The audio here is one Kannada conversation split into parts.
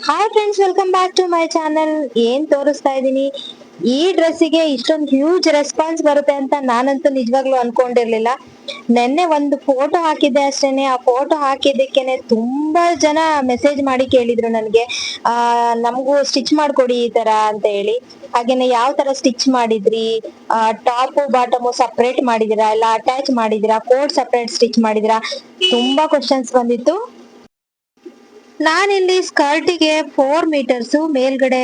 Hi friends, welcome back to my channel. ಏನ್ ತೋರಿಸ್ತಾ ಇದೀನಿ, ಈ ಡ್ರೆಸ್ಸಿಗೆ ಇಷ್ಟೊಂದು ಹ್ಯೂಜ್ ರೆಸ್ಪಾನ್ಸ್ ಬರುತ್ತೆ ಅಂತ ನಾನಂತೂ ನಿಜವಾಗ್ಲೂ ಅನ್ಕೊಂಡಿರ್ಲಿಲ್ಲ. ನೆನ್ನೆ ಒಂದು ಫೋಟೋ ಹಾಕಿದ್ದೆ ಅಷ್ಟೇನೆ. ಆ ಫೋಟೋ ಹಾಕಿದ್ದಕ್ಕೇನೆ ತುಂಬಾ ಜನ ಮೆಸೇಜ್ ಮಾಡಿ ಕೇಳಿದ್ರು ನನಗೆ, ನಮಗೂ ಸ್ಟಿಚ್ ಮಾಡ್ಕೊಡಿ ಈ ತರ ಅಂತ ಹೇಳಿ. ಹಾಗೇನೆ ಯಾವ ತರ ಸ್ಟಿಚ್ ಮಾಡಿದ್ರಿ, ಟಾಪ್ ಬಾಟಮ್ ಸಪ್ರೇಟ್ ಮಾಡಿದಿರಾ ಇಲ್ಲ ಅಟ್ಯಾಚ್ ಮಾಡಿದಿರಾ, ಕೋಟ್ ಸಪ್ರೇಟ್ ಸ್ಟಿಚ್ ಮಾಡಿದಿರಾ, ತುಂಬಾ ಕ್ವಶನ್ಸ್ ಬಂದಿತ್ತು. ನಾನಿಲ್ಲಿ ಸ್ಕರ್ಟಿಗೆ 4 ಮೀಟರ್ಸ್ ಮೇಲ್ಗಡೆ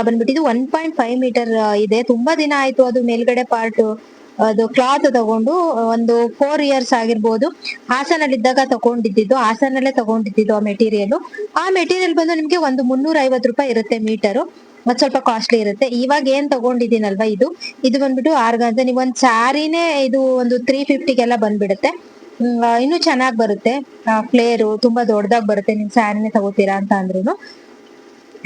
ಬಂದ್ಬಿಟ್ಟಿದ್ದು 1.5 ಮೀಟರ್ ಇದೆ. ತುಂಬಾ ದಿನ ಆಯ್ತು ಅದು ಮೇಲ್ಗಡೆ ಪಾರ್ಟ್ ಅದು ಕ್ಲಾತ್ ತಗೊಂಡು. ಒಂದು 4 ಇಯರ್ಸ್ ಆಗಿರ್ಬೋದು. ಹಾಸನಲ್ಲಿದ್ದಾಗ ಹಾಸನಲ್ಲೇ ತಗೊಂಡಿದ್ದು ಆ ಮೆಟೀರಿಯಲ್ ಬಂದು ನಿಮ್ಗೆ ಒಂದು 350 ರೂಪಾಯಿ ಇರುತ್ತೆ ಮೀಟರು. ಮತ್ ಸ್ವಲ್ಪ ಕಾಸ್ಟ್ಲಿ ಇರುತ್ತೆ. ಇವಾಗ ಏನ್ ತಗೊಂಡಿದ್ದೀನಲ್ವಾ, ಇದು ಬಂದ್ಬಿಟ್ಟು ಆರ್ಗಾನ್ಸ. ನೀವ್ ಒಂದ್ ಸ್ಯಾರಿನೇ ಇದು ಒಂದು 350ಗೆಲ್ಲ ಬಂದ್ಬಿಡುತ್ತೆ. ಇನ್ನು ಚೆನ್ನಾಗ್ ಬರುತ್ತೆ. ಫ್ಲೇರು ತುಂಬಾ ದೊಡ್ಡದಾಗ್ ಬರುತ್ತೆ ನಿಮ್ ಸ್ಯಾರಿನೇ ತಗೋತೀರಾ ಅಂತ ಅಂದ್ರುನು.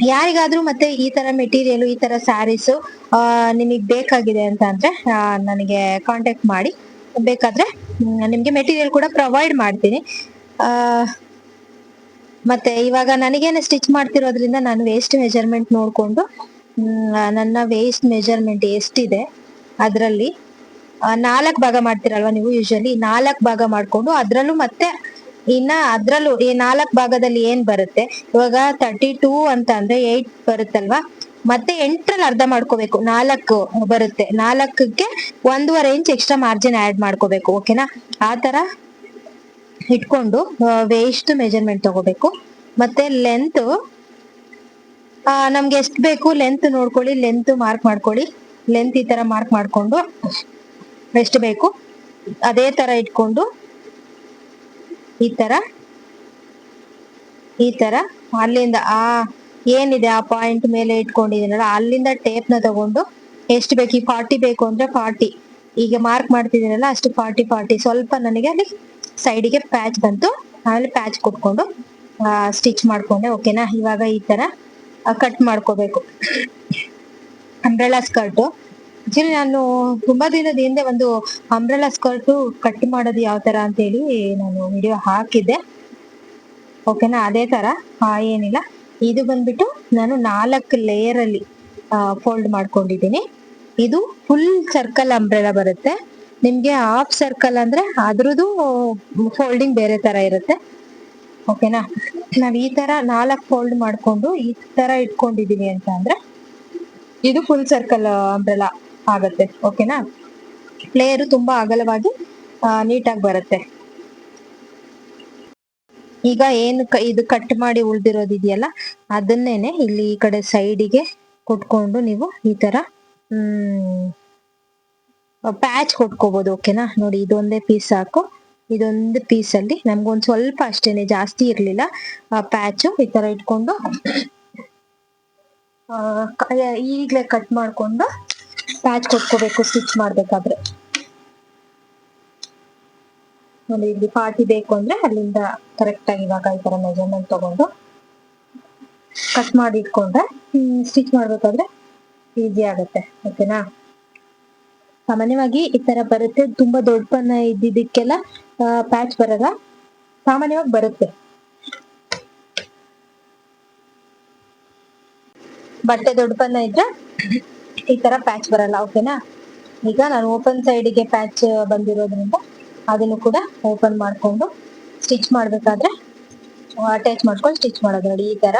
ಯಾರಿಗಾದ್ರೂ ಮತ್ತೆ ಈ ತರ ಮೆಟೀರಿಯಲ್, ಈ ತರ ಸ್ಯಾರೀಸ್ ನಿಮಗ್ ಬೇಕಾಗಿದೆ ಅಂತ ಅಂದ್ರೆ ನನಗೆ ಕಾಂಟ್ಯಾಕ್ಟ್ ಮಾಡಿ. ಬೇಕಾದ್ರೆ ನಿಮ್ಗೆ ಮೆಟೀರಿಯಲ್ ಕೂಡ ಪ್ರೊವೈಡ್ ಮಾಡ್ತೀನಿ. ಆ ಮತ್ತೆ ಇವಾಗ ನನಗೇನೆ ಸ್ಟಿಚ್ ಮಾಡ್ತಿರೋದ್ರಿಂದ ನಾನು ವೇಸ್ಟ್ ಮೆಜರ್ಮೆಂಟ್ ನೋಡ್ಕೊಂಡು ನನ್ನ ವೇಸ್ಟ್ ಮೆಜರ್ಮೆಂಟ್ ಎಷ್ಟಿದೆ ಅದ್ರಲ್ಲಿ 4 ಭಾಗ ಮಾಡ್ತಿರಲ್ವಾ ನೀವು, ಯೂಶಲಿ 4 ಭಾಗ ಮಾಡ್ಕೊಂಡು ಅದ್ರಲ್ಲೂ ಮತ್ತೆ ಅದ್ರಲ್ಲೂ ಈ 4 ಭಾಗದಲ್ಲಿ ಏನ್ ಬರುತ್ತೆ, ಇವಾಗ 32 ಅಂತ ಅಂದ್ರೆ 8 ಬರುತ್ತಲ್ವಾ, ಮತ್ತೆ 8ರಲ್ಲಿ ಅರ್ಧ ಮಾಡ್ಕೋಬೇಕು. 4 ಬರುತ್ತೆ, 4ಕ್ಕೆ 1.5 ಇಂಚ್ ಎಕ್ಸ್ಟ್ರಾ ಮಾರ್ಜಿನ್ ಆಡ್ ಮಾಡ್ಕೋಬೇಕು. ಓಕೆನಾ? ಆ ತರ ಇಟ್ಕೊಂಡು ವೇಸ್ಟ್ ಮೆಜರ್ಮೆಂಟ್ ತಗೋಬೇಕು. ಮತ್ತೆ ಲೆಂತ್ ನಮ್ಗೆ ಎಷ್ಟ್ ಬೇಕು ಲೆಂತ್ ನೋಡ್ಕೊಳ್ಳಿ, ಲೆಂತ್ ಮಾರ್ಕ್ ಮಾಡ್ಕೊಳ್ಳಿ. ಲೆಂತ್ ಈ ತರ ಮಾರ್ಕ್ ಮಾಡ್ಕೊಂಡು ಎಷ್ಟು ಬೇಕು ಅದೇ ತರ ಇಟ್ಕೊಂಡು ಈ ತರ ಅಲ್ಲಿಂದ ಏನಿದೆ ಆ ಪಾಯಿಂಟ್ ಮೇಲೆ ಇಟ್ಕೊಂಡಿದ್ದೀನಲ್ಲ, ಅಲ್ಲಿಂದ ಟೇಪ್ ನ ತಗೊಂಡು ಎಷ್ಟು ಬೇಕು, ಈ 40 ಬೇಕು ಅಂದ್ರೆ 40, ಈಗ ಮಾರ್ಕ್ ಮಾಡ್ತಿದ್ದೀನಲ್ಲ ಅಷ್ಟು 40 ಸ್ವಲ್ಪ ನನಗೆ ಅಲ್ಲಿ ಸೈಡಿಗೆ ಪ್ಯಾಚ್ ಬಂತು. ಆಮೇಲೆ ಪ್ಯಾಚ್ ಕೊಟ್ಕೊಂಡು ಸ್ಟಿಚ್ ಮಾಡ್ಕೊಂಡೆ. ಓಕೆನಾ? ಇವಾಗ ಈ ತರ ಕಟ್ ಮಾಡ್ಕೋಬೇಕು. ಅಂಬ್ರೆಲಾ ಸ್ಕರ್ಟ್ ಆಕ್ಚುಲಿ ನಾನು ತುಂಬಾ ದಿನದ ಹಿಂದೆ ಒಂದು ಅಂಬ್ರೆಲಾ ಸ್ಕರ್ಟ್ ಕಟ್ ಮಾಡೋದು ಯಾವ ತರ ಅಂತ ಹೇಳಿ ನಾನು ವಿಡಿಯೋ ಹಾಕಿದ್ದೆ. ಓಕೆನಾ? ಅದೇ ತರ ಏನಿಲ್ಲ, ಇದು ಬಂದ್ಬಿಟ್ಟು ನಾನು 4 ಲೇಯರ್ ಅಲ್ಲಿ ಫೋಲ್ಡ್ ಮಾಡ್ಕೊಂಡಿದ್ದೀನಿ. ಇದು ಫುಲ್ ಸರ್ಕಲ್ ಅಂಬ್ರೆಲಾ ಬರುತ್ತೆ. ನಿಮ್ಗೆ ಹಾಫ್ ಸರ್ಕಲ್ ಅಂದ್ರೆ ಅದ್ರದ್ದು ಫೋಲ್ಡಿಂಗ್ ಬೇರೆ ತರ ಇರುತ್ತೆ. ಓಕೆನಾ? ನಾವ್ ಈ ತರ 4 ಫೋಲ್ಡ್ ಮಾಡ್ಕೊಂಡು ಈ ತರ ಇಟ್ಕೊಂಡಿದೀನಿ ಅಂತ ಅಂದ್ರೆ ಇದು ಫುಲ್ ಸರ್ಕಲ್ ಅಂಬ್ರೆಲಾ ಆಗತ್ತೆ. ಓಕೆನಾ? ಲೇಯರ್ ತುಂಬಾ ಅಗಲವಾಗಿ ನೀಟಾಗಿ ಬರುತ್ತೆ. ಈಗ ಏನು ಇದು ಕಟ್ ಮಾಡಿ ಉಳ್ದಿರೋದಿದೆಯಲ್ಲ ಅದನ್ನೇನೆ ಇಲ್ಲಿ ಈ ಕಡೆ ಸೈಡಿಗೆ ಕೊಟ್ಕೊಂಡು ನೀವು ಈ ತರ ಪ್ಯಾಚ್ ಕೊಟ್ಕೋಬಹುದು. ಓಕೆನಾ? ನೋಡಿ, ಇದೊಂದೇ ಪೀಸ್ ಸಾಕು. ಇದೊಂದು ಪೀಸ್ ಅಲ್ಲಿ ನಮ್ಗೊಂದ್ ಸ್ವಲ್ಪ ಅಷ್ಟೇನೆ, ಜಾಸ್ತಿ ಇರ್ಲಿಲ್ಲ ಪ್ಯಾಚ್. ಈ ತರ ಇಟ್ಕೊಂಡು ಈಗ್ಲೇ ಕಟ್ ಮಾಡ್ಕೊಂಡು ಪ್ಯಾಚ್ ಕೊಟ್ಕೋಬೇಕು ಸ್ಟಿಚ್ ಮಾಡ್ಬೇಕಾದ್ರೆ. ನೋಡಿ, ಇಲ್ಲಿ 40 ಬೇಕು ಅಂದ್ರೆ ಅಲ್ಲಿಂದ ಕರೆಕ್ಟ್ ಆಗಿ ಇವಾಗ ಈ ತರ ಮೆಜರ್ಮೆಂಟ್ ತಗೊಂಡು ಕಟ್ ಮಾಡಿ ಇಟ್ಕೊಂಡ್ರೆ ಸ್ಟಿಚ್ ಮಾಡ್ಬೇಕಾದ್ರೆ ಈಸಿ ಆಗುತ್ತೆ. ಓಕೆನಾ? ಸಾಮಾನ್ಯವಾಗಿ ಈ ತರ ಬರುತ್ತೆ. ತುಂಬಾ ದೊಡ್ಡ ಪನ್ನ ಇದ್ದಿದ್ದಕ್ಕೆಲ್ಲ ಪ್ಯಾಚ್ ಬರಲ್ಲ, ಸಾಮಾನ್ಯವಾಗಿ ಬರುತ್ತೆ. ಬಟ್ಟೆ ದೊಡ್ಡ ಪನ್ನ ಇದ್ರೆ ಈ ತರ ಪ್ಯಾಚ್ ಬರಲ್ಲ. ಓಕೆನಾ? ಈಗ ನಾನು ಓಪನ್ ಸೈಡ್ಗೆ ಪ್ಯಾಚ್ ಬಂದಿರೋದ್ರಿಂದ ಅದನ್ನು ಕೂಡ ಓಪನ್ ಮಾಡ್ಕೊಂಡು ಸ್ಟಿಚ್ ಮಾಡ್ಬೇಕಾದ್ರೆ ಅಟ್ಯಾಚ್ ಮಾಡ್ಕೊಂಡು ಸ್ಟಿಚ್ ಮಾಡೋದು. ನೋಡಿ, ಈ ತರ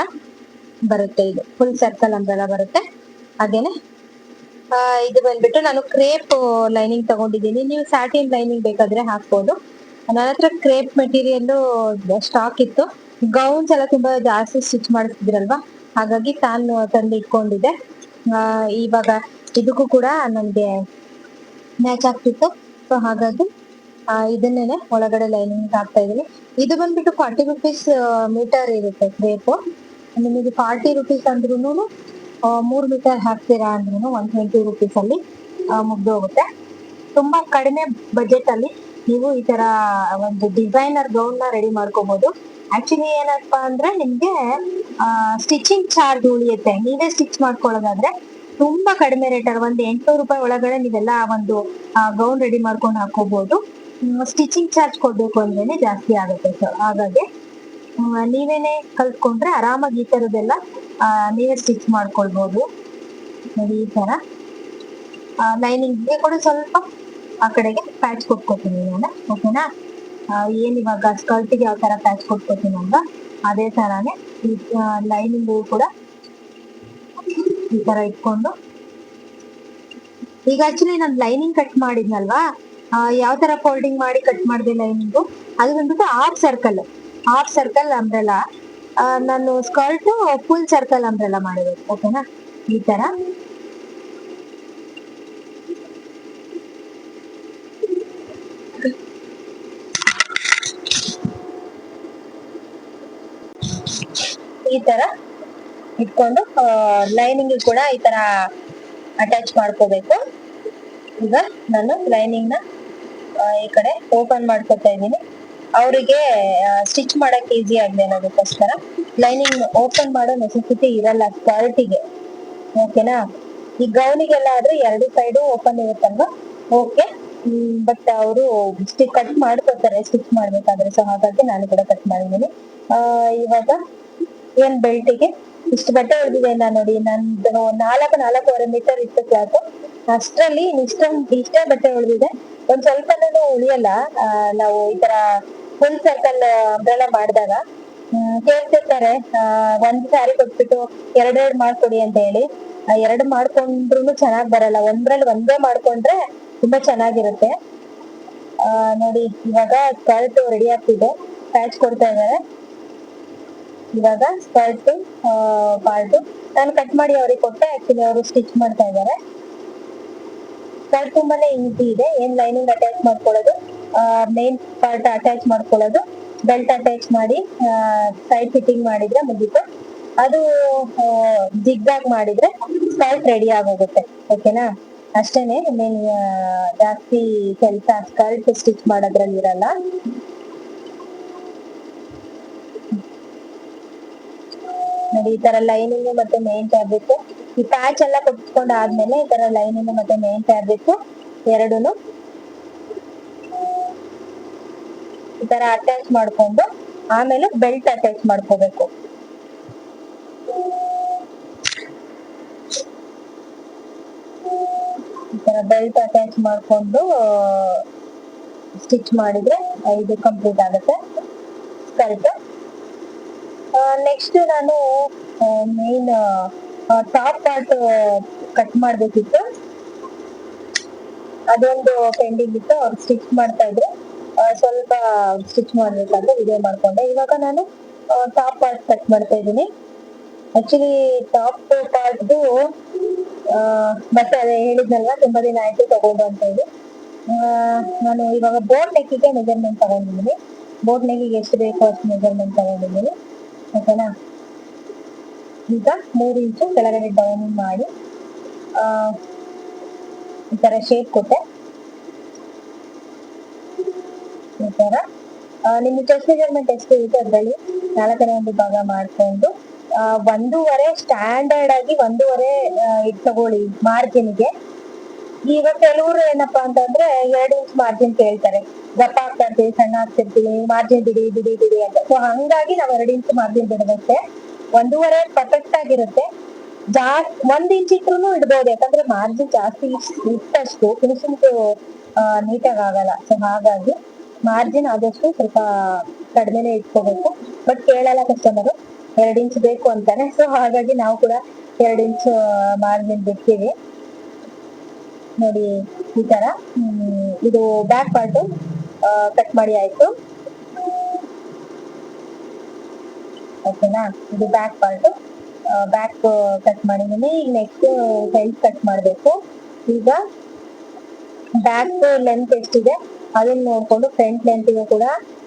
ಬರುತ್ತೆ. ಇದು ಫುಲ್ ಸರ್ಕಲ್ ಅಂಬ್ರೆಲಾ ಬರುತ್ತೆ. ಹಾಗೇನೆ ಇದು ಬಂದ್ಬಿಟ್ಟು ನಾನು ಕ್ರೇಪ್ ಲೈನಿಂಗ್ ತಗೊಂಡಿದ್ದೀನಿ. ನೀವು ಸ್ಯಾಟಿನ್ ಲೈನಿಂಗ್ ಬೇಕಾದ್ರೆ ಹಾಕ್ಬೋದು. ನನ್ನ ಹತ್ರ ಕ್ರೇಪ್ ಮೆಟೀರಿಯಲ್ ಸ್ಟಾಕ್ ಇತ್ತು. ಗೌನ್ಸ್ ಎಲ್ಲ ತುಂಬಾ ಜಾಸ್ತಿ ಸ್ಟಿಚ್ ಮಾಡಿಸ್ತಿದ್ರಲ್ವಾ, ಹಾಗಾಗಿ ನಾನು ತಂದು ಇಟ್ಕೊಂಡಿದ್ದೆ. ಇವಾಗ ಇದಕ್ಕೂ ಕೂಡ ನನಗೆ ಮ್ಯಾಚ್ ಆಗ್ತಿತ್ತು. ಸೊ ಹಾಗಾಗಿ ಇದನ್ನೇನೆ ಒಳಗಡೆ ಲೈನಿಂಗ್ ಹಾಕ್ತಾ ಇದೀನಿ. ಇದು ಬಂದ್ಬಿಟ್ಟು 40 ರೂಪೀಸ್ ಮೀಟರ್ ಇರುತ್ತೆ ಕ್ರೇಪ್. ನಿಮಗೆ 40 ರೂಪೀಸ್ ಅಂದ್ರೂ 3 ಮೀಟರ್ ಹಾಕ್ತೀರಾ ಅಂದ್ರೂ 120 ರೂಪೀಸ್ ಅಲ್ಲಿ ಮುಗ್ದೋಗುತ್ತೆ. ತುಂಬಾ ಕಡಿಮೆ ಬಜೆಟ್ ಅಲ್ಲಿ ನೀವು ಈ ತರ ಒಂದು ಡಿಸೈನರ್ ಗೌನ್ ನ ರೆಡಿ ಮಾಡ್ಕೋಬಹುದು. ಆಕ್ಚುಲಿ ಏನಪ್ಪಾ ಅಂದ್ರೆ ನಿಮ್ಗೆ ಸ್ಟಿಚಿಂಗ್ ಚಾರ್ಜ್ ಉಳಿಯುತ್ತೆ. ನೀವೇ ಸ್ಟಿಚ್ ಮಾಡ್ಕೊಳ್ಳೋದಾದ್ರೆ ತುಂಬಾ ಕಡಿಮೆ ರೇಟ್ ಅಲ್ಲಿ ಒಂದು 800 ರೂಪಾಯಿ ಒಳಗಡೆ ನೀವೆಲ್ಲ ಒಂದು ಗೌನ್ ರೆಡಿ ಮಾಡ್ಕೊಂಡು ಹಾಕೋಬಹುದು. ಸ್ಟಿಚಿಂಗ್ ಚಾರ್ಜ್ ಕೊಡ್ಬೇಕು ಅಂದ್ರೇನೆ ಜಾಸ್ತಿ ಆಗುತ್ತೆ. ಸೊ ಹಾಗಾಗಿ ನೀವೇನೆ ಕಲ್ತ್ಕೊಂಡ್ರೆ ಆರಾಮಾಗಿ ಈ ತರದೆಲ್ಲ ನೀವೇ ಸ್ಟಿಚ್ ಮಾಡ್ಕೊಳ್ಬಹುದು. ನೋಡಿ ಈ ತರ ಲೈನಿಂಗ್ಗೆ ಕೂಡ ಸ್ವಲ್ಪ ಆ ಕಡೆಗೆ ಪ್ಯಾಚ್ ಕೊಟ್ಕೋತೀನಿ ನಾನು. ಓಕೆನಾ? ಏನ್ ಇವಾಗ ಸ್ಕರ್ಟ್ಗೆ ಯಾವ ತರ ಪ್ಯಾಚ್ ಕೊಟ್ಕೋತೀನಿ ಅಂತ ಅದೇ ತರಾನೇ ಲೈನಿಂಗ್ ಕೂಡ ಈ ತರ ಇಟ್ಕೊಂಡು, ಈಗ ಆಕ್ಚುಲಿ ನಾನು ಲೈನಿಂಗ್ ಕಟ್ ಮಾಡಿದ್ನಲ್ವಾ, ಯಾವ ತರ ಫೋಲ್ಡಿಂಗ್ ಮಾಡಿ ಕಟ್ ಮಾಡಿದೆ ಲೈನಿಂಗು, ಅದು ಬಂದ್ಬಿಟ್ಟು ಹಾಫ್ ಸರ್ಕಲ್ ಅಂಬ್ರೆಲಾ. ನಾನು ಸ್ಕರ್ಟ್ ಫುಲ್ ಸರ್ಕಲ್ ಅಂಬ್ರೆಲಾ ಮಾಡಿರೋದು. ಓಕೆನಾ? ಈ ತರ ಇಟ್ಕೊಂಡು ಲೈನಿಂಗ್ ಕೂಡ ಈ ತರ ಅಟ್ಯಾಚ್ ಮಾಡ್ಕೋಬೇಕು. ಈಗ ನಾನು ಲೈನಿಂಗ್ ನ ಈ ಕಡೆ ಓಪನ್ ಮಾಡ್ಕೊತಾ ಇದ್ದೀನಿ. ಅವರಿಗೆ ಸ್ಟಿಚ್ ಮಾಡಕ್ ಈಸಿ ಆಗದೆ ಅನ್ನೋದಕ್ಕೋಸ್ಕರ ಲೈನಿಂಗ್ ಓಪನ್ ಮಾಡೋ ನೆಸೆಸಿಟಿ ಇರಲ್ಲ ಸ್ಕರ್ಟಿಗೆ. ಓಕೆನಾ? ಈ ಗೌನಿಗೆಲ್ಲ ಆದ್ರೆ ಎರಡು ಸೈಡು ಓಪನ್ ಇರುತ್ತಲ್ವಾ, ಓಕೆ. ಬಟ್ ಅವರು ಕಟ್ ಮಾಡ್ಕೊತಾರೆ ಸ್ಟಿಚ್ ಮಾಡ್ಬೇಕಾದ್ರೆ, ಸೊ ಹಾಗಾಗಿ ನಾನು ಕೂಡ ಕಟ್ ಮಾಡಿದ್ದೀನಿ. ಇವಾಗ ಏನ್ ಬೆಲ್ಟಿಗೆ ಇಷ್ಟು ಬಟ್ಟೆ ಉಳಿದಿದೆ ನೋಡಿ, ನಂದು 4.5 ಮೀಟರ್ ಇತ್ತು ಕ್ಲಾತ್. ಅಷ್ಟ್ರಲ್ಲಿ ಇಷ್ಟೇ ಬಟ್ಟೆ ಉಳಿದಿದೆ. ಒಂದ್ ಸ್ವಲ್ಪನೂ ಉಳಿಯಲ್ಲ. ನಾವು ಈ ತರ ಫುಲ್ ಸರ್ಕಲ್ ಅಂಬ್ರೆಲಾ ಮಾಡಿದಾಗ ಕೇಳ್ತಿರ್ತಾರೆ, ಒಂದ್ ಸ್ಯಾರಿ ಕೊಟ್ಬಿಟ್ಟು ಎರಡೆರಡು ಮಾಡ್ಕೊಡಿ ಅಂತ ಹೇಳಿ. ಎರಡು ಮಾಡ್ಕೊಂಡ್ರು ಚೆನ್ನಾಗ್ ಬರಲ್ಲ, ಒಂದ್ರಲ್ಲಿ ಒಂದೇ ಮಾಡ್ಕೊಂಡ್ರೆ ತುಂಬಾ ಚೆನ್ನಾಗಿರುತ್ತೆ. ನೋಡಿ ಇವಾಗ ಸ್ಕರ್ಟ್ ರೆಡಿ ಆಗ್ತಿದೆ, ಪ್ಯಾಚ್ ಕೊಡ್ತಾ ಇದ್ದಾರೆ. ಇವಾಗ ಸ್ಕರ್ಟ್ ಪಾರ್ಟ್ ನಾನು ಕಟ್ ಮಾಡಿ ಅವ್ರಿಗೆ ಕೊಟ್ಟೆ. ಆಕ್ಚುಲಿ ಅವರು ಸ್ಟಿಚ್ ಮಾಡ್ತಾ ಇದ್ದಾರೆ. ಸ್ಕರ್ಟ್ ತುಂಬಾನೇ ಈಸಿ ಇದೆ. ಏನ್ ಲೈನಿಂಗ್ ಅಟ್ಯಾಚ್ ಮಾಡ್ಕೊಳ್ಳೋದು, ಮೇನ್ ಪಾರ್ಟ್ ಅಟ್ಯಾಚ್ ಮಾಡ್ಕೊಳ್ಳೋದು, ಬೆಲ್ಟ್ ಅಟ್ಯಾಚ್ ಮಾಡಿ ಸೈಡ್ ಫಿಟ್ಟಿಂಗ್ ಮಾಡಿದ್ರೆ ಮುಗೀತು. ಅದು ಜಿಗ್ಜಾಗ್ ಮಾಡಿದ್ರೆ ಸ್ಕರ್ಟ್ ರೆಡಿ ಆಗೋಗುತ್ತೆ. ಓಕೆನಾ? ಅಷ್ಟೇನೆ, ಇನ್ನೇನು ಜಾಸ್ತಿ ಕೆಲಸ ಸ್ಕರ್ಟ್ ಸ್ಟಿಚ್ ಮಾಡೋದ್ರಲ್ಲಿ ಇರಲ್ಲ. ನೋಡಿ ಈ ತರ ಲೈನಿಂಗ್ ಮತ್ತೆ ಮೇನ್ ಫ್ಯಾಬ್ರಿಕ್, ಈ ಪ್ಯಾಚ್ ಎಲ್ಲ ಕೊಟ್ಕೊಂಡ್ ಆದ್ಮೇಲೆ ಈ ತರ ಲೈನಿಂಗ್ ಮತ್ತೆ ಮೇನ್ ಫ್ಯಾಬ್ರಿಕ್ ಎರಡೂನು ಈ ತರ ಅಟ್ಯಾಚ್ ಮಾಡ್ಕೊಂಡು ಆಮೇಲೆ ಬೆಲ್ಟ್ ಅಟ್ಯಾಚ್ ಮಾಡ್ಕೋಬೇಕು. ಈ ತರ ಬೆಲ್ಟ್ ಅಟ್ಯಾಚ್ ಮಾಡ್ಕೊಂಡು ಸ್ಟಿಚ್ ಮಾಡಿದ್ರೆ ಇದು ಕಂಪ್ಲೀಟ್ ಆಗುತ್ತೆ ಸ್ಕರ್ಟ್. ನೆಕ್ಸ್ಟ್ ನಾನು ಮೇನ್ ಟಾಪ್ ಪಾರ್ಟ್ ಕಟ್ ಮಾಡ್ಬೇಕಿತ್ತು, ಅದೊಂದು ಪೆಂಡಿಂಗ್ ಇತ್ತು. ಅವ್ರು ಸ್ಟಿಚ್ ಮಾಡ್ತಾ ಇದ್ರು, ಸ್ವಲ್ಪ ಸ್ಟಿಚ್ ಮಾಡ್ಬೇಕಾದ್ರೆ ವಿಡಿಯೋ ಮಾಡ್ಕೊಂಡೆ. ಇವಾಗ ನಾನು ಟಾಪ್ ಪಾರ್ಟ್ ಕಟ್ ಮಾಡ್ತಾ ಇದ್ದೀನಿ. ಆಕ್ಚುಲಿ ಟಾಪ್ ಪಾರ್ಟ್ದು ಮತ್ತೆ ಅದೇ ಹೇಳಿದ್ನಲ್ವಾ, ತುಂಬಾ ದಿನ ಆಯ್ತು ತಗೊಂಡು ಅಂತ ಹೇಳಿ. ನಾನು ಇವಾಗ ಬೋಟ್ ನೆಕ್ಕಿಗೆ ಮೆಜರ್ಮೆಂಟ್ ತಗೊಂಡಿದ್ದೀನಿ. ಬೋಟ್ ನೆಕ್ಕಿಗೆ ಎಷ್ಟು ಬೇಕೋ ಅಷ್ಟು ಮೆಜರ್ಮೆಂಟ್ ತಗೊಂಡಿದ್ದೀನಿ. ಓಕೆನಾ? ಈಗ 3 ಇಂಚು ಕೆಳಗಡೆ ಡೌನ್ ಮಾಡಿ ಈ ತರ ಶೇಪ್ ಕೊಟ್ಟೆ. ಈ ತರ ನಿಮ್ಗೆ ಚೆಸ್ಟ್ ಮೆಜರ್ಮೆಂಟ್ ಎಷ್ಟು ಇರುತ್ತೆ ಅದ್ರಲ್ಲಿ 4 ಭಾಗ ಮಾಡ್ಕೊಂಡು 1.5 ಸ್ಟ್ಯಾಂಡರ್ಡ್ ಆಗಿ 1.5 ತಗೊಳ್ಳಿ ಮಾರ್ಜಿನ್ಗೆ. ಈಗ ಕೆಲವರು ಏನಪ್ಪಾ ಅಂತಂದ್ರೆ 2 ಇಂಚ್ ಮಾರ್ಜಿನ್ ಕೇಳ್ತಾರೆ, ದಪ್ಪ ಆಗ್ತಾ ಇರ್ತೀವಿ, ಸಣ್ಣ ಆಗ್ತಿರ್ತೀವಿ, ಮಾರ್ಜಿನ್ ಬಿಡಿ ಅಂತ. ಸೊ ಹಂಗಾಗಿ ನಾವ್ 2 ಇಂಚ್ ಮಾರ್ಜಿನ್ ಬಿಡುತ್ತೆ. 1.5 ಪರ್ಫೆಕ್ಟ್ ಆಗಿರುತ್ತೆ. 1 ಇಂಚ್ ಇಟ್ರು ಇಡ್ಬೋದು, ಯಾಕಂದ್ರೆ ಮಾರ್ಜಿನ್ ಜಾಸ್ತಿ ಇಟ್ಟಷ್ಟು ಫಿನಿಶಿಂಗ್ ನೀಟಾಗಿ ಆಗಲ್ಲ. ಸೊ ಹಾಗಾಗಿ ಮಾರ್ಜಿನ್ ಆದಷ್ಟು ಸ್ವಲ್ಪ ಕಡಿಮೆನೆ ಇಟ್ಕೋಬೇಕು. ಬಟ್ ಕೇಳಲ್ಲ ಕಸ್ಟಮರ್, 2 ಇಂಚ್ ಬೇಕು ಅಂತಾನೆ. ಸೊ ಹಾಗಾಗಿ ನಾವು ಕೂಡ 2 ಇಂಚ್ ಮಾರ್ಜಿನ್ ಬಿಡ್ತೀವಿ. ನೋಡಿ ಈ ತರ ಇದು ಬ್ಯಾಕ್ ಪಾರ್ಟ್ ಕಟ್ ಮಾಡಿ ಆಯ್ತು. ಓಕೆನಾ? ಇದು ಬ್ಯಾಕ್ ಪಾರ್ಟ್, ಬ್ಯಾಕ್ ಕಟ್ ಮಾಡಿದೀನಿ. ಈಗ ನೆಕ್ಸ್ಟ್ ಫ್ರಂಟ್ ಕಟ್ ಮಾಡ್ಬೇಕು. ಈಗ ಬ್ಯಾಕ್ ಲೆಂತ್ ಎಷ್ಟಿದೆ ಅದನ್ನ ನೋಡ್ಕೊಂಡು ಫ್ರಂಟ್ ಲೆಂತ್ಗೂ ಕೂಡ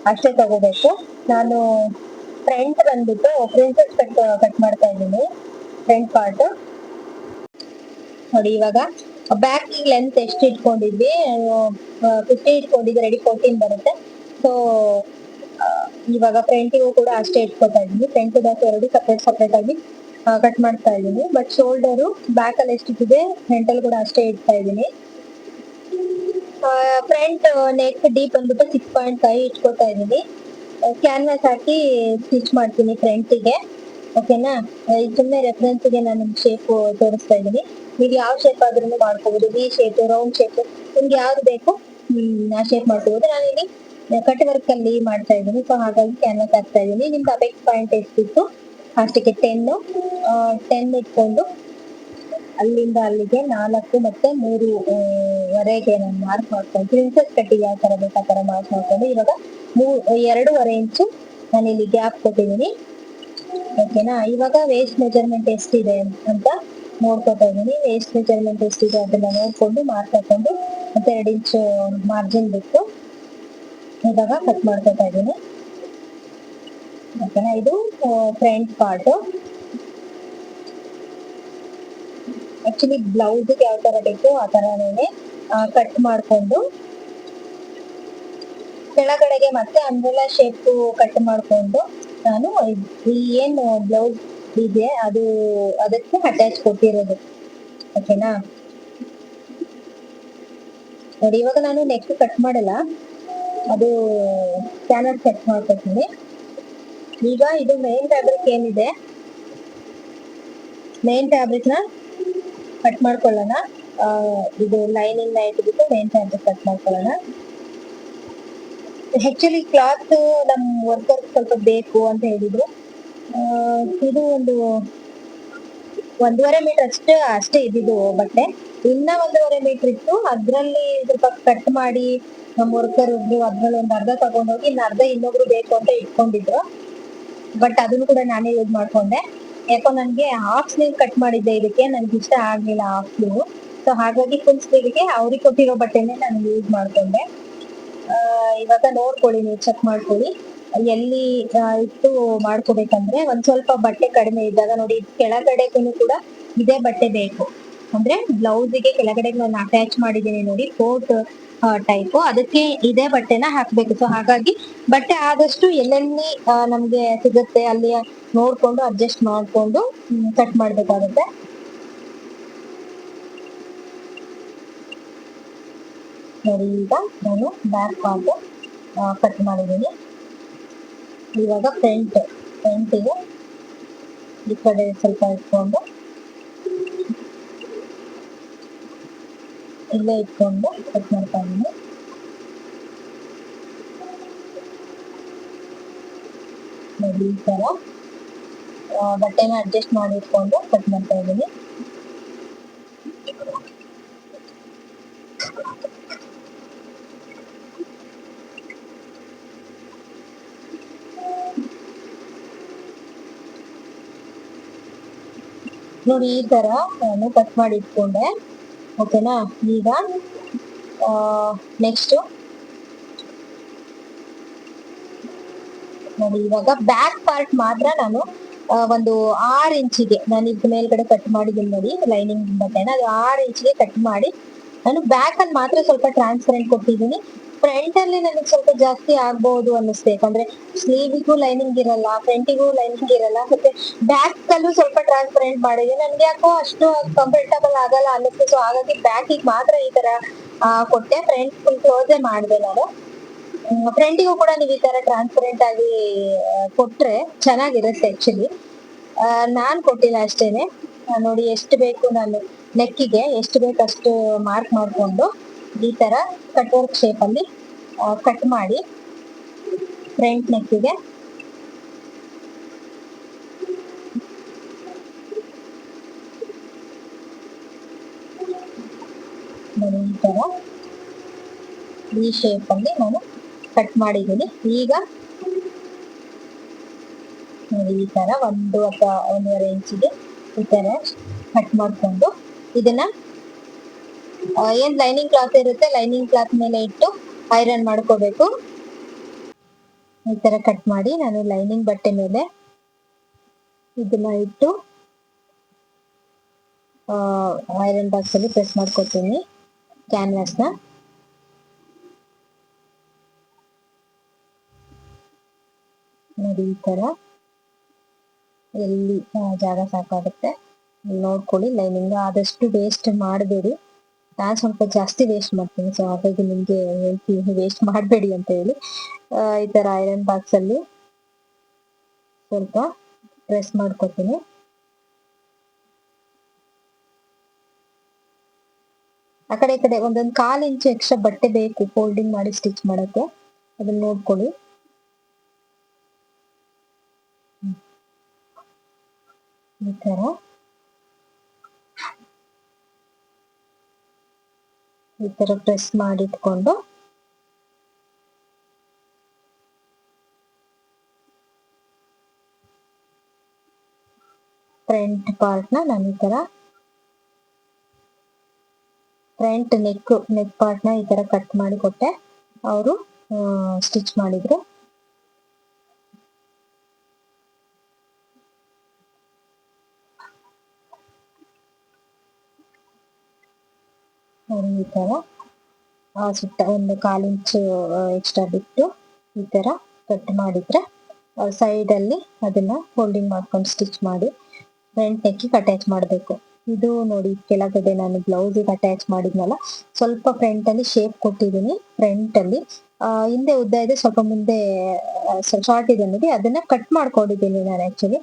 ಅಷ್ಟೇ ತಗೋಬೇಕು. ನಾನು ಫ್ರಂಟ್ ಬಂದ್ಬಿಟ್ಟು ಪ್ರಿನ್ಸೆಸ್ ಕಟ್ ಮಾಡ್ತಾ ಇದ್ದೀನಿ, ಫ್ರಂಟ್ ಪಾರ್ಟ್. ನೋಡಿ ಇವಾಗ ಬ್ಯಾಕ್ ಲೆಂತ್ ಎಷ್ಟು ಇಟ್ಕೊಂಡಿದ್ವಿ, 50 ಇಟ್ಕೊಂಡಿದ್ವಿ, ರೆಡಿ 14 ಬರುತ್ತೆ. ಸೊ ಇವಾಗ ಫ್ರಂಟಿಗೂ ಕೂಡ ಅಷ್ಟೇ ಇಟ್ಕೊತಾ ಇದ್ದೀನಿ. ಫ್ರಂಟ್ ಬ್ಯಾಕ್ ಎರಡು ಸಪ್ರೇಟ್ ಆಗಿ ಕಟ್ ಮಾಡ್ತಾ ಇದ್ದೀನಿ. ಬಟ್ ಶೋಲ್ಡರು ಬ್ಯಾಕ್ ಅಲ್ಲಿ ಎಷ್ಟಿದೆ ಫ್ರಂಟ್ ಅಲ್ಲಿ ಕೂಡ ಅಷ್ಟೇ ಇಡ್ತಾ ಇದ್ದೀನಿ. ಫ್ರಂಟ್ ನೆಕ್ ಡೀಪ್ ಬಂದ್ಬಿಟ್ಟು 6.5 ಇಟ್ಕೊತಾ ಇದ್ದೀನಿ. ಕ್ಯಾನ್ವಾಸ್ ಹಾಕಿ ಸ್ಟಿಚ್ ಮಾಡ್ತೀನಿ ಫ್ರಂಟಿಗೆ. ಓಕೆನಾ, ಸುಮ್ಮನೆ ರೆಫರೆನ್ಸ್ಗೆ ನಾನು ಶೇಪ್ ತೋರಿಸ್ತಾ ಇದ್ದೀನಿ. ನೀವು ಯಾವ ಶೇಪ್ ಆದ್ರೂ ಮಾಡ್ಕೋಬಹುದು, ವಿ ಶೇಪ್, ರೌಂಡ್ ಶೇಪ್, ನಿಮ್ಗೆ ಯಾವ್ದು ಬೇಕು ಆ ಶೇಪ್ ಮಾಡ್ಕೋಬಹುದು. ನಾನು ಇಲ್ಲಿ ಕಟ್ ವರ್ಕ್ ಅಲ್ಲಿ ಮಾಡ್ತಾ ಇದ್ದೀನಿ, ಸೊ ಹಾಗಾಗಿ ಕ್ಯಾನ್ವಾಸ್ ಹಾಕ್ತಾ ಇದ್ದೀನಿ. ನಿಮ್ದು ಅಪೆಕ್ಸ್ ಪಾಯಿಂಟ್ ಎಷ್ಟಿತ್ತು ಅಷ್ಟಕ್ಕೆ 10 ಇಟ್ಕೊಂಡು ಅಲ್ಲಿಂದ ಅಲ್ಲಿಗೆ 4 ಮತ್ತೆ 3 ನಾನು ಮಾರ್ಕ್ ಮಾಡ್ಕೊಂಡು, ಪ್ರಿನ್ಸೆಸ್ ಕಟ್ಟಿಗೆ ಯಾವ ತರ ಬೇಕು ಆ ತರ ಮಾರ್ಕ್ ಮಾಡ್ಕೊಂಡು, ಇವಾಗ 2.5 ಇಂಚು ನಾನು ಇಲ್ಲಿ ಗ್ಯಾಪ್ ಕೊಟ್ಟಿದ್ದೀನಿ. ಓಕೆನಾ, ಇವಾಗ ವೇಸ್ಟ್ ಮೆಜರ್ಮೆಂಟ್ ಎಷ್ಟಿದೆ ಅಂತ ನೋಡ್ಕೊತಾ ಇದ್ದೀನಿ. ವೇಸ್ಟ್ ಮೆಜರ್ಮೆಂಟ್ ಎಷ್ಟಿದೆ ಅದನ್ನ ನೋಡ್ಕೊಂಡು ಮಾರ್ಕ್ ಹಾಕೊಂಡು ಮತ್ತೆ 2 ಇಂಚು ಮಾರ್ಜಿನ್ ಬಿಟ್ಟು ಇವಾಗ ಕಟ್ ಮಾಡ್ಕೊತಾ ಇದ್ದೀನಿ. ಓಕೆನಾ, ಇದು ಫ್ರಂಟ್ ಪಾರ್ಟ್. ಆಕ್ಚುಲಿ ಬ್ಲೌಸ್ಗೆ ಯಾವ ತರ ಬೇಕು ಆ ತರನೇ ಕಟ್ ಮಾಡ್ಕೊಂಡು ಕೆಳಗಡೆಗೆ ಮತ್ತೆ ಅಂಬ್ರೆಲಾ ಶೇಪ್ ಕಟ್ ಮಾಡ್ಕೊಂಡು ನಾನು ಏನು ಬ್ಲೌಸ್ ಇದೆ ಅದಕ್ಕೆ ಅಟ್ಯಾಚ್ ಕೊಟ್ಟಿರೋದು. ಓಕೆನಾ, ನೋಡಿ ಇವಾಗ ನಾನು ನೆಕ್ ಕಟ್ ಮಾಡಲ್ಲ, ಅದು ಕ್ಯಾನ್ವಾಸ್ ಕಟ್ ಮಾಡ್ಕೊತೀನಿ. ಈಗ ಇದು ಮೇನ್ ಫ್ಯಾಬ್ರಿಕ್ ಏನಿದೆ, ಮೇನ್ ಫ್ಯಾಬ್ರಿಕ್ ನ ಕಟ್ ಮಾಡ್ಕೊಳ್ಳೋಣ. ಇದು ಲೈನಿಂಗ್ ನ ಇಟ್ಬಿಟ್ಟು ಮೇನ್ ಫ್ಯಾಬ್ರಿಕ್ ಕಟ್ ಮಾಡ್ಕೊಳ್ಳೋಣ. ಆಕ್ಚುಲಿ ಕ್ಲಾತ್ ನಮ್ ವರ್ಕರ್ ಸ್ವಲ್ಪ ಬೇಕು ಅಂತ ಹೇಳಿದ್ರು. ಇದು ಒಂದು 1.5 ಮೀಟರ್ ಅಷ್ಟೇ ಇದ್ದಿದ್ದು ಬಟ್ಟೆ. ಇನ್ನ 1.5 ಮೀಟರ್ ಇತ್ತು, ಅದ್ರಲ್ಲಿ ಸ್ವಲ್ಪ ಕಟ್ ಮಾಡಿ ನಮ್ ವರ್ಕರ್ ಒಬ್ರು ಅದ್ರಲ್ಲಿ ಒಂದು ಅರ್ಧ ತಗೊಂಡೋಗಿ ಇನ್ನು ಅರ್ಧ ಇನ್ನೊಬ್ರು ಬೇಕು ಅಂತ ಇಟ್ಕೊಂಡಿದ್ರು. ಬಟ್ ಅದನ್ನು ಕೂಡ ನಾನೇ ಯೂಸ್ ಮಾಡ್ಕೊಂಡೆ. ಯಾಕೋ ನನ್ಗೆ ಹಾಫ್ ಸ್ಲೀವ್ ಕಟ್ ಮಾಡಿದ್ದೆ, ಇದಕ್ಕೆ ನನ್ಗೆ ಇಷ್ಟ ಆಗ್ಲಿಲ್ಲ ಹಾಫ್ ಸ್ಲೀವ್. ಸೊ ಹಾಗಾಗಿ ಫುಲ್ ಸ್ಲೀವ್ಗೆ ಅವ್ರಿಗೆ ಕೊಟ್ಟಿರೋ ಬಟ್ಟೆನೆ ನಾನು ಯೂಸ್ ಮಾಡ್ಕೊಂಡೆ. ಇವಾಗ ನೋಡ್ಕೊಳ್ಳಿ, ನೀವು ಚೆಕ್ ಮಾಡ್ಕೊಳ್ಳಿ ಎಲ್ಲಿ ಇಟ್ಟು ಮಾಡ್ಕೋಬೇಕಂದ್ರೆ ಒಂದ್ ಸ್ವಲ್ಪ ಬಟ್ಟೆ ಕಡಿಮೆ ಇದ್ದಾಗ ನೋಡಿ, ಕೆಳಗಡೆಗೂ ಕೂಡ ಇದೇ ಬಟ್ಟೆ ಬೇಕು. ಅಂದ್ರೆ ಬ್ಲೌಸಿಗೆ ಕೆಳಗಡೆ ನಾನು ಅಟ್ಯಾಚ್ ಮಾಡಿದ್ದೀನಿ ನೋಡಿ, ಕೋಟ್ ಟೈಪ್, ಅದಕ್ಕೆ ಇದೇ ಬಟ್ಟೆನ ಹಾಕ್ಬೇಕು. ಸೊ ಹಾಗಾಗಿ ಬಟ್ಟೆ ಆದಷ್ಟು ಎಲ್ಲೆಲ್ಲಿ ನಮ್ಗೆ ಸಿಗುತ್ತೆ ಅಲ್ಲಿ ನೋಡ್ಕೊಂಡು ಅಡ್ಜಸ್ಟ್ ಮಾಡ್ಕೊಂಡು ಕಟ್ ಮಾಡ್ಬೇಕಾಗುತ್ತೆ. ನೋಡಿ ಈಗ ನಾನು ಬ್ಯಾಕ್ ಪಾರ್ಟ್ ಕಟ್ ಮಾಡಿದ್ದೀನಿ. ಇವಾಗ ಫ್ರಂಟಿಗೆ ಈ ಕಡೆ ಸ್ವಲ್ಪ ಇಟ್ಕೊಂಡು ಇಲ್ಲೇ ಇಟ್ಕೊಂಡು ಕಟ್ ಮಾಡ್ತಾ ಇದ್ದೀನಿ. ನೋಡಿ ಈ ತರ ಬಟ್ಟೆನ ಅಡ್ಜಸ್ಟ್ ಮಾಡಿ ಇಟ್ಕೊಂಡು ಕಟ್ ಮಾಡ್ತಾ ಇದ್ದೀನಿ. ನೋಡಿ ಈ ತರ ನಾನು ಕಟ್ ಮಾಡಿ ಇಟ್ಕೊಂಡೆ. ಓಕೆನಾ, ಈಗ ನೆಕ್ಸ್ಟ್ ನೋಡಿ ಇವಾಗ ಬ್ಯಾಕ್ ಪಾರ್ಟ್ ಮಾತ್ರ ನಾನು ಒಂದು 6 ಇಂಚಿಗೆ ನಾನು ಇದ್ರ ಮೇಲ್ಗಡೆ ಕಟ್ ಮಾಡಿದ್ದೀನಿ ನೋಡಿ, ಲೈನಿಂಗ್ ಬಟ್ಟೆನ ಅದು 6 ಇಂಚಿಗೆ ಕಟ್ ಮಾಡಿ ನಾನು ಬ್ಯಾಕ್ ಅಲ್ಲಿ ಮಾತ್ರ ಸ್ವಲ್ಪ ಟ್ರಾನ್ಸ್ಪರೆಂಟ್ ಕೊಟ್ಟಿದ್ದೀನಿ. ಫ್ರಂಟ್ ಅಲ್ಲಿ ನನಗೆ ಸ್ವಲ್ಪ ಜಾಸ್ತಿ ಆಗ್ಬಹುದು ಅನ್ನಿಸ್ತು, ಯಾಕಂದ್ರೆ ಸ್ಲೀವಿಗೂ ಲೈನಿಂಗ್ ಇರಲ್ಲ, ಫ್ರಂಟಿಗೂ ಲೈನಿಂಗ್ ಇರಲ್ಲ, ಮತ್ತೆ ಬ್ಯಾಕ್ ಅಲ್ಲೂ ಸ್ವಲ್ಪ ಟ್ರಾನ್ಸ್ಪರೆಂಟ್ ಮಾಡಿದ್ದೀನಿ. ನನ್ಗೆ ಯಾಕೋ ಅಷ್ಟು ಕಂಫರ್ಟಬಲ್ ಆಗಲ್ಲ ಅನ್ನಿಸ್ತು. ಸೊ ಹಾಗಾಗಿ ಬ್ಯಾಕಿಗೆ ಮಾತ್ರ ಈ ತರ ಕೊಟ್ಟೆ, ಫ್ರಂಟ್ ಫುಲ್ ಕ್ಲೋಸೇ ಮಾಡಿದೆ ನಾನು. ಫ್ರೆಂಡಿಗೂ ಕೂಡ ನೀವು ಈ ತರ ಟ್ರಾನ್ಸ್ಪರೆಂಟ್ ಆಗಿ ಕೊಟ್ರೆ ಚೆನ್ನಾಗಿರುತ್ತೆ. ಆಕ್ಚುಲಿ ನಾನ್ ಕೊಟ್ಟಿಲ್ಲ ಅಷ್ಟೇನೆ. ನೋಡಿ ಎಷ್ಟು ಬೇಕು, ನಾನು ನೆಕ್ಕಿಗೆ ಎಷ್ಟು ಬೇಕು ಅಷ್ಟು ಮಾರ್ಕ್ ಮಾಡ್ಕೊಂಡು ಈ ತರ ಕಟ್ ವರ್ಕ್ ಶೇಪ್ ಅಲ್ಲಿ ಕಟ್ ಮಾಡಿ ಫ್ರಂಟ್ ನೆಕ್ಕಿಗೆ ನೋಡಿ ಈ ತರ ಈ ಶೇಪ್ ಅಲ್ಲಿ ನಾನು ಕಟ್ ಮಾಡಿದ್ದೀನಿ. ಈಗ ನೋಡಿ ಈ ತರ 1 ಅಥವಾ 1.5 ಇಂಚಿಗೆ ಈ ತರ ಕಟ್ ಮಾಡ್ಕೊಂಡು ಇದನ್ನ ಏನ್ ಲೈನಿಂಗ್ ಕ್ಲಾತ್ ಇರುತ್ತೆ, ಲೈನಿಂಗ್ ಕ್ಲಾತ್ ಮೇಲೆ ಇಟ್ಟು ಐರನ್ ಮಾಡ್ಕೋಬೇಕು. ಈ ತರ ಕಟ್ ಮಾಡಿ ನಾನು ಲೈನಿಂಗ್ ಬಟ್ಟೆ ಮೇಲೆ ಇದನ್ನ ಇಟ್ಟು ಐರನ್ ಬಾಕ್ಸ್ ಅಲ್ಲಿ ಪ್ರೆಸ್ ಮಾಡ್ಕೊತೀನಿ ಕ್ಯಾನ್ವಾಸ್ ನ. ನೋಡಿ ಈ ತರ ಎಲ್ಲಿ ಜಾಗ ಸಾಕಾಗುತ್ತೆ ನೋಡ್ಕೊಳ್ಳಿ. ಲೈನಿಂಗ್ ಆದಷ್ಟು ವೇಸ್ಟ್ ಮಾಡಬೇಡಿ, ನಾನು ಸ್ವಲ್ಪ ಜಾಸ್ತಿ ವೇಸ್ಟ್ ಮಾಡ್ತೀನಿ, ಸೊ ಹಾಗಾಗಿ ನಿಮ್ಗೆ ಹೇಳ್ತೀನಿ ವೇಸ್ಟ್ ಮಾಡಬೇಡಿ ಅಂತ ಹೇಳಿ. ಈ ತರ ಐರನ್ ಬಾಕ್ಸ್ ಅಲ್ಲಿ ಸ್ವಲ್ಪ ಪ್ರೆಸ್ ಮಾಡ್ಕೊತೀನಿ. ಆ ಕಡೆ ಈ ಕಡೆ ಒಂದೊಂದು 1/4 ಇಂಚು ಎಕ್ಸ್ಟ್ರಾ ಬಟ್ಟೆ ಬೇಕು ಫೋಲ್ಡಿಂಗ್ ಮಾಡಿ ಸ್ಟಿಚ್ ಮಾಡಕ್ಕೆ, ಅದನ್ನ ನೋಡ್ಕೊಳ್ಳಿ. ಈ ತರ ಪ್ರೆಸ್ ಮಾಡಿಟ್ಕೊಂಡು ಫ್ರಂಟ್ ಪಾರ್ಟ್ ನಾನು ಈ ತರ ಫ್ರಂಟ್ ನೆಕ್ ಪಾರ್ಟ್ ನ ಈ ತರ ಕಟ್ ಮಾಡಿ ಕೊಟ್ಟೆ, ಅವರು ಸ್ಟಿಚ್ ಮಾಡಿದ್ರು. ಈ ತರ ಸುತ್ತ ಒಂದು 1/4 ಇಂಚು ಎಕ್ಸ್ಟ್ರಾ ಬಿಟ್ಟು ಈ ತರ ಕಟ್ ಮಾಡಿದ್ರೆ ಸೈಡ್ ಅಲ್ಲಿ ಅದನ್ನ ಫೋಲ್ಡಿಂಗ್ ಮಾಡ್ಕೊಂಡು ಸ್ಟಿಚ್ ಮಾಡಿ ಫ್ರಂಟ್ ನೆಕ್ಕಿಗೆ ಅಟ್ಯಾಚ್ ಮಾಡಬೇಕು. ಇದು ನೋಡಿ ಕೆಳಗಡೆ ನಾನು ಬ್ಲೌಸಿಗೆ ಅಟ್ಯಾಚ್ ಮಾಡಿದ್ನಲ್ಲ, ಸ್ವಲ್ಪ ಫ್ರಂಟ್ ಅಲ್ಲಿ ಶೇಪ್ ಕೊಟ್ಟಿದ್ದೀನಿ. ಫ್ರಂಟ್ ಅಲ್ಲಿ ಹಿಂದೆ ಉದ್ದ ಇದೆ, ಸ್ವಲ್ಪ ಮುಂದೆ ಶಾರ್ಟ್ ಇದೆ ನೋಡಿ, ಅದನ್ನ ಕಟ್ ಮಾಡ್ಕೊಂಡಿದ್ದೀನಿ ನಾನು. ಆಕ್ಚುಲಿ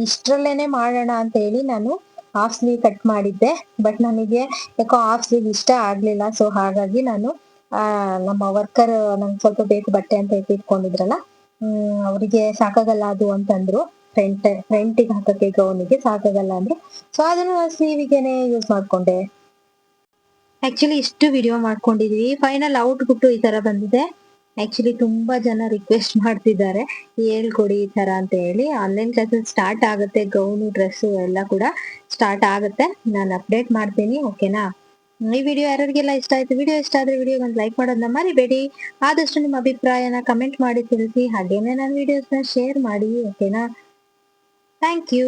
ಇಷ್ಟ್ರಲ್ಲೇನೆ ಮಾಡೋಣ ಅಂತ ಹೇಳಿ ನಾನು ಹಾಫ್ ಸ್ಲೀವ್ ಕಟ್ ಮಾಡಿದ್ದೆ, ಬಟ್ ನನಗೆ ಯಾಕೋ ಹಾಫ್ ಸ್ಲೀವ್ ಇಷ್ಟ ಆಗ್ಲಿಲ್ಲ. ಸೊ ಹಾಗಾಗಿ ನಾನು ನಮ್ಮ ವರ್ಕರ್ ನಂಗೆ ಸ್ವಲ್ಪ ಬೇಕು ಬಟ್ಟೆ ಅಂತ ಇಟ್ಕೊಂಡಿದ್ರಲ್ಲ, ಅವರಿಗೆ ಸಾಕಾಗಲ್ಲ ಅದು ಅಂತಂದ್ರು. ಫ್ರಂಟಿಗೆ ಹಾಕಕ್ಕೆ ಗೌನಿಗೆ ಸಾಕಾಗಲ್ಲ ಅಂದ್ರೆ, ಸೊ ಅದನ್ನು ಸ್ಲೀವಿಗೆನೆ ಯೂಸ್ ಮಾಡ್ಕೊಂಡೆ. ಆಕ್ಚುಲಿ ಇಷ್ಟು ವಿಡಿಯೋ ಮಾಡ್ಕೊಂಡಿದೀವಿ, ಫೈನಲ್ ಔಟ್ಪುಟ್ ಈ ತರ ಬಂದಿದೆ. ಆಕ್ಚುಲಿ ತುಂಬಾ ಜನ ರಿಕ್ವೆಸ್ಟ್ ಮಾಡ್ತಿದ್ದಾರೆ ಹೇಳ್ಕೊಡಿ ಈ ತರ ಅಂತ ಹೇಳಿ. ಆನ್ಲೈನ್ ಕ್ಲಾಸಸ್ ಸ್ಟಾರ್ಟ್ ಆಗುತ್ತೆ, ಗೌನು ಡ್ರೆಸ್ ಎಲ್ಲ ಕೂಡ ಸ್ಟಾರ್ಟ್ ಆಗುತ್ತೆ, ನಾನು ಅಪ್ಡೇಟ್ ಮಾಡ್ತೀನಿ. ಓಕೆನಾ? ಈ ವಿಡಿಯೋ ಯಾರಿಗೆಲ್ಲ ಇಷ್ಟ ಆಯ್ತು, ವಿಡಿಯೋ ಇಷ್ಟ ಆದ್ರೆ ವಿಡಿಯೋಗೆ ಒಂದು ಲೈಕ್ ಮಾಡೋದನ್ನ ಮರಿಬೇಡಿ. ಆದಷ್ಟು ನಿಮ್ಮ ಅಭಿಪ್ರಾಯನ ಕಮೆಂಟ್ ಮಾಡಿ ತಿಳಿಸಿ, ಹಾಗೇನೆ ನನ್ನ ವಿಡಿಯೋಸ್ನ ಶೇರ್ ಮಾಡಿ. ಓಕೆನಾ? Thank you.